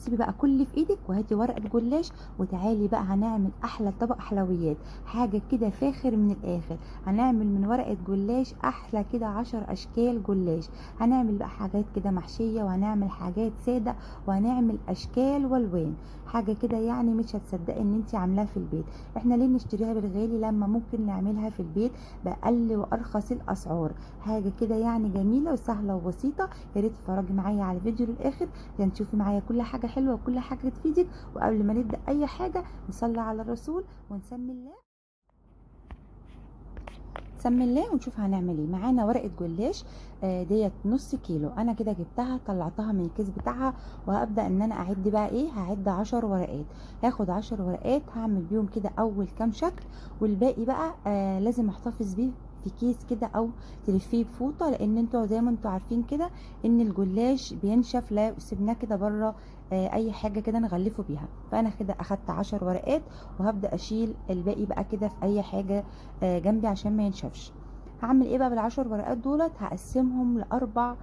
سيبي بقى كل اللي في ايدك وهاتي ورقه جلاش، وتعالي بقى هنعمل احلى طبق حلويات، حاجه كده فاخر من الاخر. هنعمل من ورقه جلاش احلى كده 10 اشكال جلاش. هنعمل بقى حاجات كده محشيه، وهنعمل حاجات ساده، وهنعمل اشكال والوان، حاجه كده يعني مش هتصدقي ان انت عاملاها في البيت. احنا ليه نشتريها بالغالي لما ممكن نعملها في البيت باقل وارخص الاسعار؟ حاجه كده يعني جميله وسهله وبسيطه. يا ريت تتفرجي معايا على الفيديو للاخر عشان تشوفي معايا كل حاجه حلوه وكل حاجه تفيدك. وقبل ما نبدا اي حاجه نصلي على الرسول ونسمي الله، سمي الله ونشوف هنعمل ايه. معانا ورقه جلاش ديت نص كيلو، انا كده جبتها طلعتها من الكيس بتاعها، وهبدا ان انا اعد بقى ايه. هعد 10 ورقات، هاخد 10 ورقات هعمل بيهم كده اول كام شكل، والباقي بقى لازم احتفظ بيه في كيس كده او تلفيه بفوطه، لان انتوا زي ما انتوا عارفين كده ان الجلاش بينشف لا سيبناه كده بره اي حاجه كده نغلفه بيها. فانا كده اخدت 10 ورقات، وهبدا اشيل الباقي بقى كده في اي حاجه جنبي عشان ما ينشفش. هعمل ايه بقى بال10 ورقات دولت؟ هقسمهم لاربع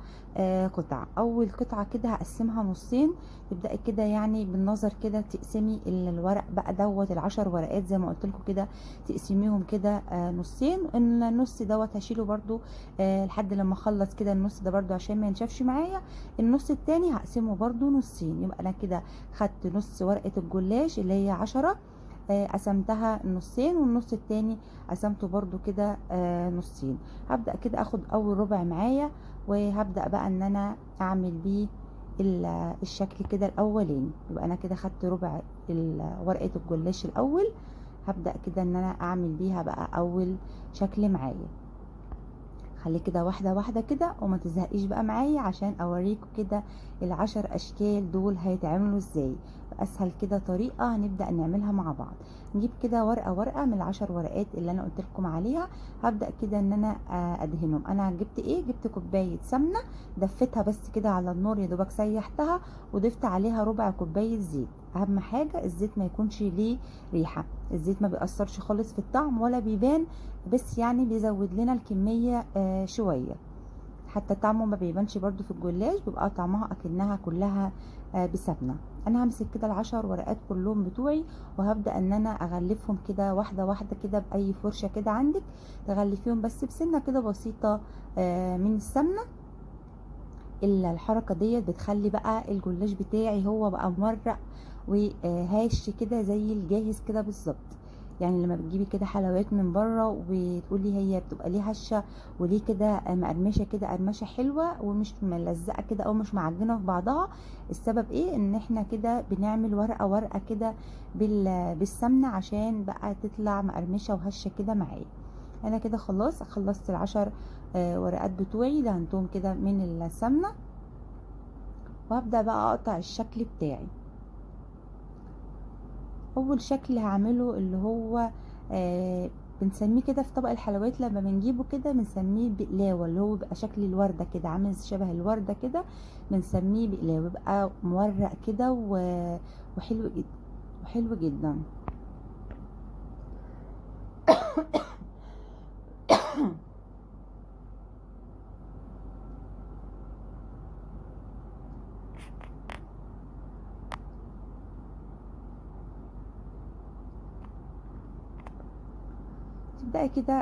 قطع. اول قطعه كده هقسمها نصين، تبداي كده يعني بالنظر كده تقسمي الورق بقى دوت ال10 ورقات زي ما قلت لكم كده، تقسميهم كده نصين. النص دوت هشيله برده لحد لما اخلص كده النص ده برده عشان ما ينشفش معايا. النص التاني هقسمه برده نصين، يبقى انا كده خدت نص ورقه الجلاش اللي هي 10، قسمتها نصين، والنص التاني قسمته برضو كده نصين. هبدأ كده اخد اول ربع معايا، وهبدأ بقى ان انا اعمل بيه الشكل كده الاولاني. يبقى انا كده خدت ربع ورقة الجلاش الاول، هبدأ كده ان انا اعمل بيها بقى اول شكل معايا. خليه كده واحدة واحدة كده وما تزهقيش بقى معايا عشان اوريكم كده ال10 اشكال دول هيتعملوا ازاي. اسهل كده طريقة هنبدأ نعملها مع بعض. نجيب كده ورقة ورقة من ال10 ورقات اللي انا قلت لكم عليها، هبدأ كده ان انا ادهنهم. انا جبت ايه؟ جبت كوباية سمنة، دفتها بس كده على النار يا دوبك سيحتها، وضفت عليها ربع كوباية زيت. اهم حاجة الزيت ما يكونش ليه ريحة، الزيت ما بيأثرش خالص في الطعم ولا بيبان، بس يعني بيزود لنا الكمية شوية، حتى طعمه ما بيبانش برضو في الجلاش، بيبقى طعمها اكنها كلها بسمنة. انا همسك كده ال10 ورقات كلهم بتوعي، وهبدأ ان انا اغلفهم كده واحدة واحدة كده باي فرشة كده عندك، تغلفيهم بس بسنة كده بسيطة من السمنة. الا الحركة ديت بتخلي بقى الجلاش بتاعي هو بقى مورق وهاش كده زي الجاهز كده بالظبط. يعني لما بتجيبي كده حلويات من بره وتقولي هي بتبقى ليه هشه وليه كده مقرمشه كده قرمشه حلوه ومش ملزقه كده او مش معجنه في بعضها، السبب ايه؟ ان احنا كده بنعمل ورقه ورقه كده بالسمنه عشان بقى تطلع مقرمشه وهشه كده معايا. انا كده خلاص خلصت ال10 ورقات بتوعي، دهنتهم كده من السمنه، وهبدا بقى اقطع الشكل بتاعي. اول شكل هعمله اللي هو بنسميه كده في طبق الحلويات لما بنجيبه كده بنسميه بقلاوه، اللي هو بيبقى شكل الورده كده عامل شبه الورده كده، بنسميه بقلاوه، بيبقى مورق كده وحلو جدا وحلو جدا. تبداي كده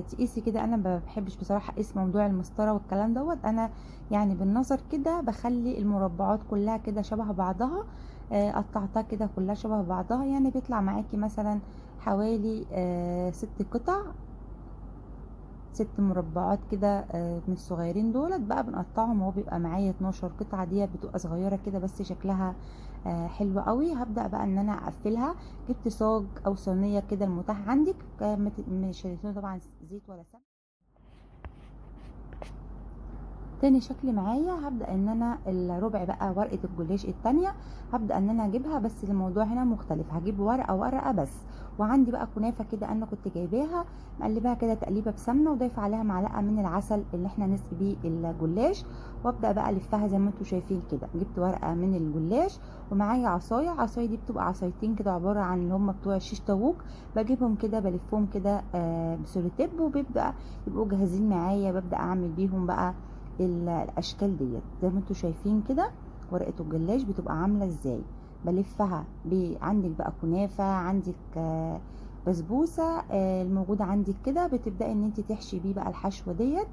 تقيسي كده. انا ما بحبش بصراحه اقيس موضوع المسطره والكلام دوت، انا يعني بالنظر كده بخلي المربعات كلها كده شبه بعضها. قطعتها كده كلها شبه بعضها، يعني بيطلع معاكي مثلا حوالي 6 قطع، 6 مربعات كده من الصغيرين دولت بقى بنقطعهم. هو بيبقى معايا 12 قطعة، ديت بتبقى صغيرة كده بس شكلها حلو قوي. هبدأ بقى ان انا اقفلها. جبت صاج او صينية كده المتاح عندك، مش هيكون طبعا زيت ولا سمنة. تاني شكل معايا هبدأ ان انا الربع بقى ورقة الجلاش التانية هبدأ ان انا اجيبها، بس الموضوع هنا مختلف، هجيب ورقة ورقة بس. وعندي بقى كنافة كده انا كنت جايباها مقلباها كده تقليبة بسمنة، وضايفة عليها معلقة من العسل اللي احنا نسقي بيه الجلاش، وابدأ بقى الفها زي ما انتوا شايفين كده. جبت ورقة من الجلاش ومعايا عصاية دي بتبقى عصايتين كده عبارة عن اللي هم بتوع الشيش طاووق، بجيبهم كده بلفهم كده بسولوتيب، وبيبدأ يبقوا جاهزين معايا. ببدأ اعمل بيهم بقى الاشكال ديت زي ما انتوا شايفين كده. ورقه الجلاش بتبقى عامله ازاي. بلفها عندك بقى كنافه، عندك بسبوسه، الموجوده عندك كده، بتبداي ان انت تحشي بيه بقى الحشوه ديت.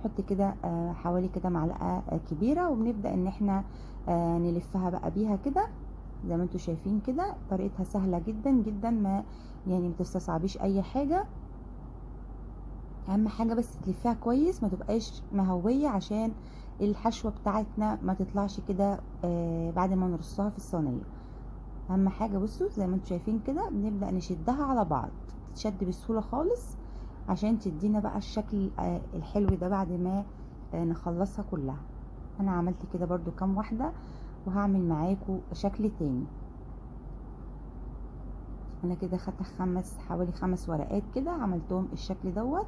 نحط كده حوالي كده معلقه كبيره، وبنبدا ان احنا نلفها بقى بيها كده زي ما انتوا شايفين كده. طريقتها سهله جدا جدا، ما يعني متستصعبيش اي حاجه. اهم حاجه بس تلفيها كويس، ما تبقاش مهويه، عشان الحشوه بتاعتنا ما تطلعش كده بعد ما نرصها في الصينيه. اهم حاجه بصوا زي ما انتوا شايفين كده، بنبدا نشدها على بعض، تتشد بسهوله خالص عشان تدينا بقى الشكل الحلو ده بعد ما نخلصها كلها. انا عملت كده برضو كام واحده، وهعمل معاكم شكل تاني. انا كده خدت حوالي 5 ورقات كده، عملتهم الشكل دوت،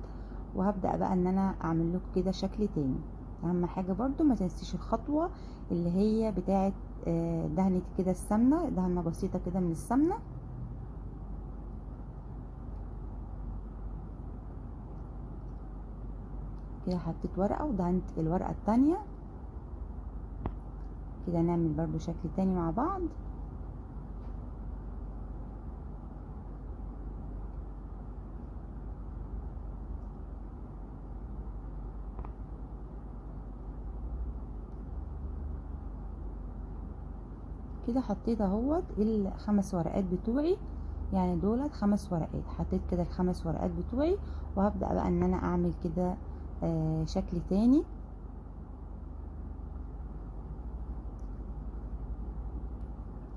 وهبدأ بقى ان انا اعمل لكم كده شكل تاني. اهم حاجة برضو ما تنسيش الخطوة اللي هي بتاعت دهنة كده السمنة، دهنة بسيطة كده من السمنة. كده حطيت ورقة ودهنت الورقة التانية كده. نعمل برضو شكل تاني مع بعض. كده حطيت اهوت ال5 ورقات بتوعي، يعني دولت 5 ورقات. حطيت كده ال5 ورقات بتوعي، وهبدأ بقى ان انا اعمل كده شكل تاني.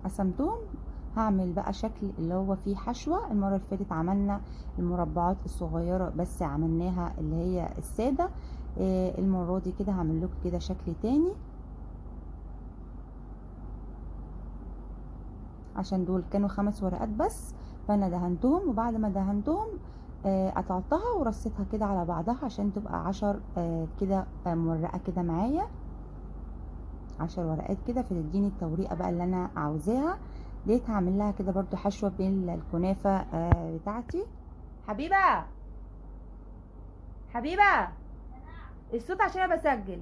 قسمتهم، هعمل بقى شكل اللي هو فيه حشوة. المرة اللي فاتت عملنا المربعات الصغيرة بس عملناها اللي هي السادة. المرة دي كده هعمل لكم كده شكل تاني، عشان دول كانوا 5 ورقات بس، فانا دهنتهم. وبعد ما دهنتهم قطعتها ورصيتها كده على بعضها عشان تبقى 10 كده مورقة كده معايا، 10 ورقات كده، فتديني التوريقة بقى اللي انا عاوزاها. ديت هعمل لها كده برضو حشوة بين الكنافة بتاعتي. حبيبة، حبيبة، الصوت عشان انا بسجل.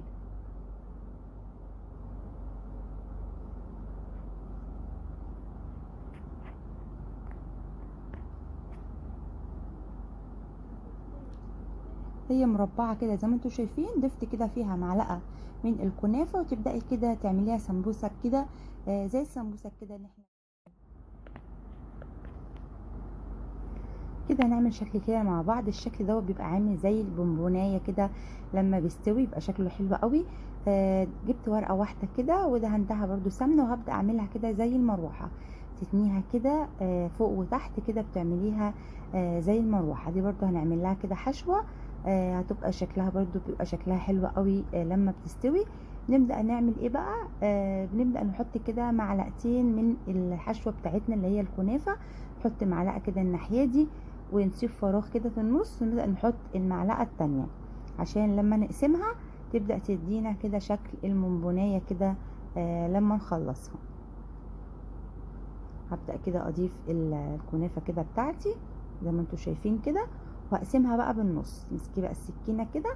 هي مربعة كده زي ما انتوا شايفين، ضفت كده فيها معلقة من الكنافة، وتبدأي كده تعمليها سمبوسة كده زي السمبوسة كده اللي احنا كده هنعمل شكل كده مع بعض. الشكل دوت بيبقى عامل زي البونبونايه كده، لما بيستوي يبقى شكله حلو قوي. جبت ورقه واحده كده ودهنتها برده سمنه، وهبدا اعملها كده زي المروحه، تتنيها كده فوق وتحت كده، بتعمليها زي المروحه دي. برده هنعمل لها كده حشوه، هتبقى شكلها برده بيبقى شكلها حلو قوي لما بتستوي. نبدا نعمل ايه بقى؟ بنبدا نحط كده معلقتين من الحشوه بتاعتنا اللي هي الكنافه. نحط معلقه كده الناحيه دي، ونسيب فراغ كده في النص، ونبدأ نحط المعلقة التانية عشان لما نقسمها تبدأ تدينا كده شكل المنبونية كده لما نخلصها. هبدأ كده اضيف الكنافة كده بتاعتي زي ما انتوا شايفين كده، وهقسمها بقى بالنص. نمسكي بقى السكينة كده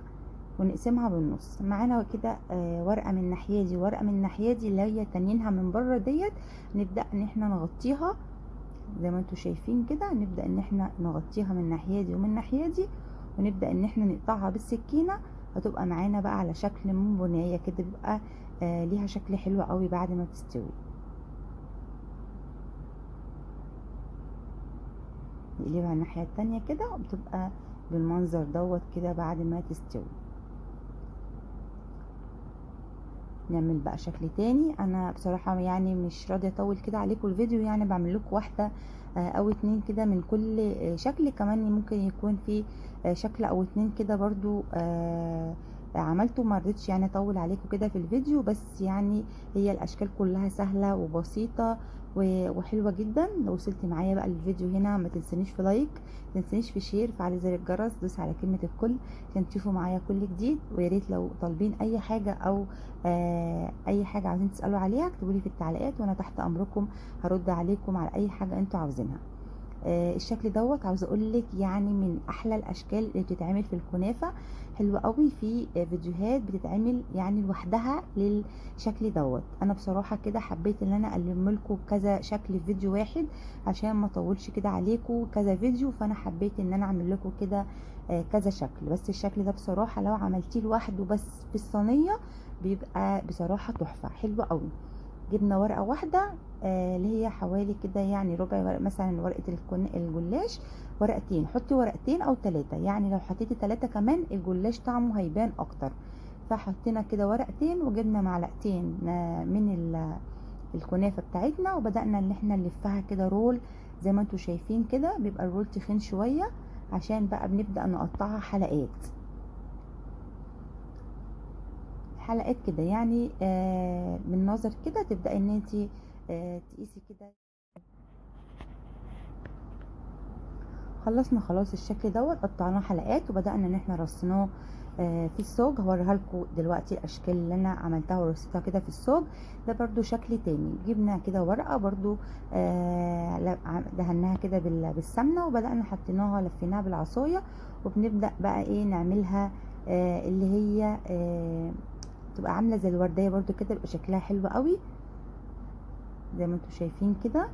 ونقسمها بالنص. معانا كده ورقة من الناحية دي ورقة من الناحية دي اللي هي تانيينها من بره ديت، نبدأ ان احنا نغطيها زي ما انتوا شايفين كده. نبدأ ان احنا نغطيها من الناحية دي ومن الناحية دي، ونبدأ ان احنا نقطعها بالسكينة. هتبقى معانا بقى على شكل منبونية كده، بيبقى ليها شكل حلو قوي بعد ما تستوي. نقلبها الناحية التانية كده، وبتبقى بالمنظر دوت كده بعد ما تستوي. نعمل بقى شكل تاني. انا بصراحة يعني مش راضية اطول كده عليكم الفيديو، يعني بعمل لكم واحدة او 2 كده من كل شكل. كمان ممكن يكون في شكل او 2 كده برضو عملته. ما رضيتش يعني اطول عليكم كده في الفيديو، بس يعني هي الاشكال كلها سهلة وبسيطة وحلوة جدا. لو وصلت معايا بقى للفيديو هنا، ما تنسونيش في لايك، ما تنسونيش في شير، فعلي زر الجرس، دوس على كلمة الكل عشان تشوفوا معايا كل جديد. ويا ريت لو طالبين اي حاجة او اي حاجة عايزين تسألوا عليها اكتبوا لي في التعليقات، وانا تحت امركم هرد عليكم على اي حاجة انتوا عاوزينها. الشكل دوت عاوزه اقول لك يعني من احلى الاشكال اللي بتتعمل في الكنافه. حلوه قوي. في فيديوهات بتتعمل يعني لوحدها للشكل دوت. انا بصراحه كده حبيت ان انا الم لكم كذا شكل في فيديو واحد عشان ما اطولش كده عليكم كذا فيديو، فانا حبيت ان انا اعمل لكم كده كذا شكل. بس الشكل ده بصراحه لو عملتيه لوحده بس في الصينيه بيبقى بصراحه تحفه حلوه قوي. جبنا ورقه واحده اللي هي حوالي كده يعني ربع ورق، مثلا ورقه الجلاش ورقتين، حطي ورقتين او 3، يعني لو حطيتي 3 كمان الجلاش طعمه هيبان اكتر. فحطينا كده ورقتين وجبنا معلقتين من الكنافه بتاعتنا، وبدأنا ان احنا نلفها كده رول زي ما انتوا شايفين كده. بيبقى الرول تخين شويه عشان بقى بنبدأ نقطعها حلقات حلقات كده، يعني من نظر كده تبدأ ان انت تقيسي كده. خلصنا خلاص الشكل دوت، قطعناه حلقات وبدأنا ان احنا رصيناه في الصاج. هوريها لكم دلوقتي الاشكال اللي انا عملتها ورصيتها كده في الصاج. ده برضو شكل تاني. جبنا كده ورقه برضو دهناها كده بالسمنه، وبدأنا حطيناها لفيناها بالعصايه، وبنبدأ بقى ايه نعملها اللي هي تبقى عامله زي الورديه برضو كده، يبقى شكلها حلو قوي زي ما انتوا شايفين كده.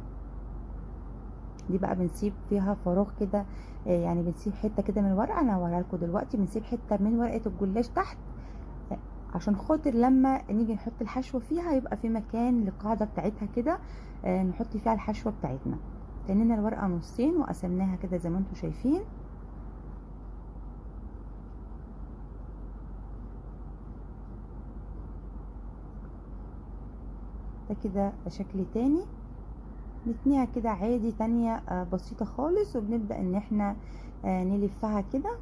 دي بقى بنسيب فيها فراغ كده، يعني بنسيب حته كده من الورقه. انا هوريها لكم دلوقتي. بنسيب حته من ورقه الجلاش تحت عشان خاطر لما نيجي نحط الحشوه فيها يبقى في مكان للقاعده بتاعتها كده نحط فيها الحشوه بتاعتنا. تنينا الورقه نصين وقسمناها كده زي ما انتوا شايفين. ده كده شكل تاني. نتنيها كده عادي تانية بسيطة خالص، وبنبدأ ان احنا نلفها كده.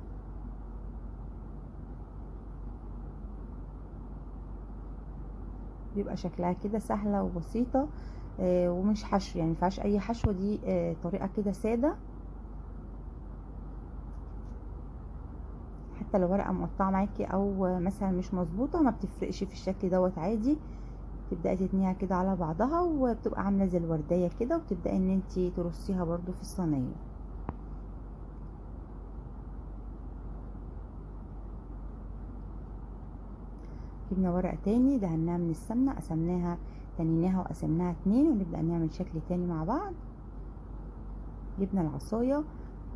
بيبقى شكلها كده سهلة وبسيطة ومش حشو، يعني مفيهاش اي حشوة. دي طريقة كده سادة. حتى لو ورقة مقطعة معاكي او مثلا مش مظبوطة ما بتفرقش في الشكل دوت عادي. تبدأي تتنيها كده على بعضها وبتبقى عاملة زي الوردية كده، وبتبدأي ان انتي ترصيها برضو في الصينية. جبنا ورقة تاني دهناها من السمنة، قسمناها تنيناها وقسمناها 2، ونبدأ نعمل شكل تاني مع بعض. جبنا العصاية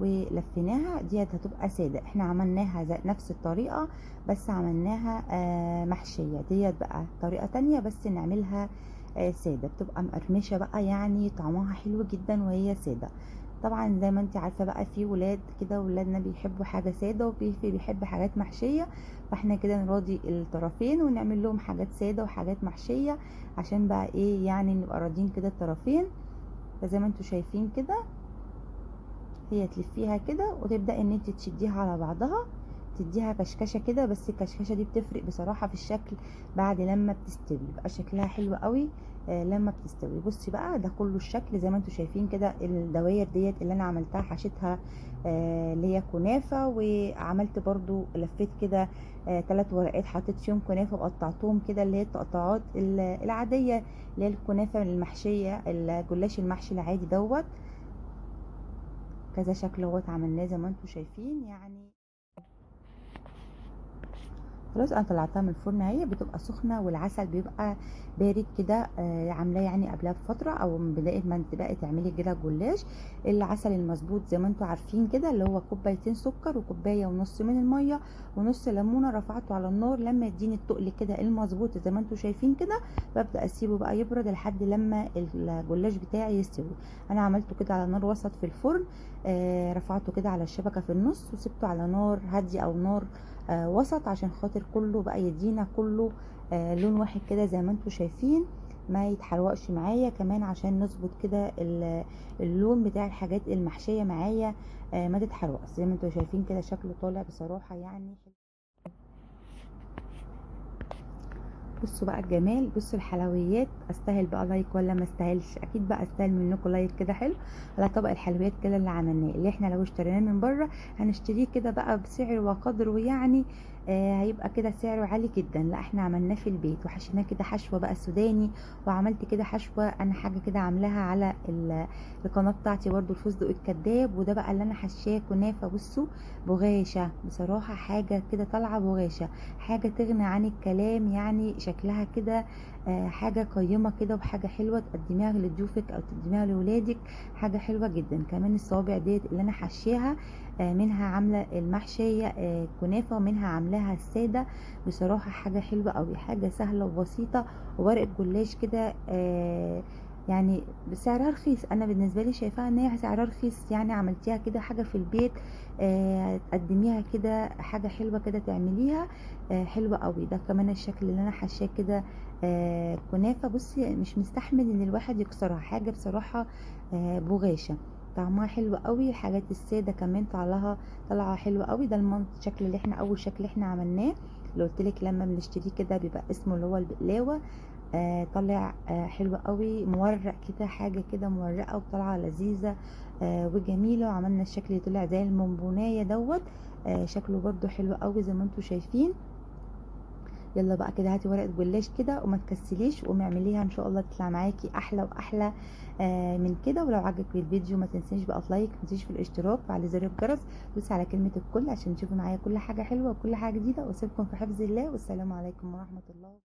ولفيناها. ديت هتبقى سادة. احنا عملناها نفس الطريقة بس عملناها محشية. ديت بقى طريقة تانية بس نعملها سادة، بتبقى مقرمشة بقى، يعني طعمها حلو جدا وهي سادة. طبعا زي ما انت عارفة بقى في ولاد كده، ولادنا بيحبوا حاجة سادة وفي بيحب حاجات محشية، فاحنا كده نراضي الطرفين ونعمل لهم حاجات سادة وحاجات محشية عشان بقى ايه يعني نبقى راضيين كده الطرفين. فزي ما انتوا شايفين كده هي تلفيها كده وتبدأ ان انت تشديها على بعضها، تديها كشكشه كده. بس الكشكشه دي بتفرق بصراحه في الشكل بعد لما بتستوي، بيبقى شكلها حلو قوي لما بتستوي. بصي بقى ده كله الشكل زي ما انتوا شايفين كده. الدواير ديت اللي انا عملتها حشيتها اللي هي كنافه، وعملت برضو لفيت كده 3 ورقات حطيت فيهم كنافه وقطعتهم كده اللي هي التقطعات العاديه اللي هي الكنافه المحشيه الجلاش المحشي العادي دوت. كذا شكل اهوت عملناه زي ما انتوا شايفين. يعني خلاص انا طلعتها من الفرن اهي، بتبقى سخنه والعسل بيبقى بارد كده. عاملاه يعني قبلها بفتره او من بدايه ما تبقي تعملي كده جلاش. العسل المظبوط زي ما انتوا عارفين كده اللي هو كوبايتين سكر وكوبايه ونص من الميه ونص ليمونه. رفعته على النار لما يديني التقل كده المظبوط زي ما انتوا شايفين كده، ببدا اسيبه بقى يبرد لحد لما الجلاش بتاعي يستوي. انا عملته كده على نار وسط في الفرن. رفعته كده على الشبكه في النص وسبته على نار هاديه او نار وسط عشان خاطر كله بقى يدينا كله لون واحد كده زي ما انتوا شايفين، ما يتحرقش معايا كمان عشان نظبط كده اللون بتاع الحاجات المحشيه معايا ما تتحرقش. زي ما انتوا شايفين كده شكله طالع بصراحه يعني بصوا بقى الجمال، بصوا الحلويات، استاهل بقى لايك ولا ما استاهلش؟ اكيد بقى استاهل منكم لايك كده حلو على طبق الحلويات كده اللي عملناه، اللي احنا لو اشتريناه من بره هنشتريه كده بقى بسعر وقدره يعني، هيبقى كده سعره عالي جدا. لا احنا عملناه في البيت وحشيناه كده حشوه بقى سوداني، وعملت كده حشوه انا حاجه كده عاملاها على القناه بتاعتي برده، الفستق الكداب. وده بقى اللي انا حشاه كنافه. بصوا بغاشه، بصراحه حاجه كده طالعه بغاشه، حاجة تغني عن الكلام يعني، شكلها كده حاجة قيمة كده وحاجة حلوة تقدميها لضيوفك او تقدميها لولادك، حاجة حلوة جدا. كمان الصوابع ديت اللي انا حشيها منها عاملة المحشية كنافة، ومنها عاملاها السادة. بصراحة حاجة حلوة اوي، حاجة سهلة وبسيطة، وورقة جلاش كده يعني بسعرها رخيص. انا بالنسبه لي شايفاها ان هي سعرها رخيص، يعني عملتيها كده حاجه في البيت تقدميها كده حاجه حلوه كده تعمليها حلوة قوي. ده كمان الشكل اللي انا حاشاه كده كنافة. بصي مش مستحمل ان الواحد يكسرها، حاجة بصراحة بغاشة، طعمها حلو قوي. الحاجات السادة كمان طالعة حلوة قوي. ده الشكل اللي احنا اول شكل احنا عملناه، اللي قلت لك لما بنشتريه كده بيبقى اسمه اللي هو البقلاوة. طالع حلو قوي، مورق كده، حاجة كده مورقة وطالعة لذيذة وجميلة. وعملنا الشكل اللي طلع زي المنبوناية دوت، شكله برضو حلو قوي زي ما انتوا شايفين. يلا بقى كده هاتي ورقه جلاش كده وما تكسليش، وقومي اعمليها ان شاء الله تطلع معاكي احلى واحلى من كده. ولو عجبك الفيديو ما تنسيش بقى في لايك، ما تنسيش في الاشتراك وعلى زر الجرس، دوسي على كلمه الكل عشان تشوفي معايا كل حاجه حلوه وكل حاجه جديده. واسيبكم في حفظ الله، والسلام عليكم ورحمه الله.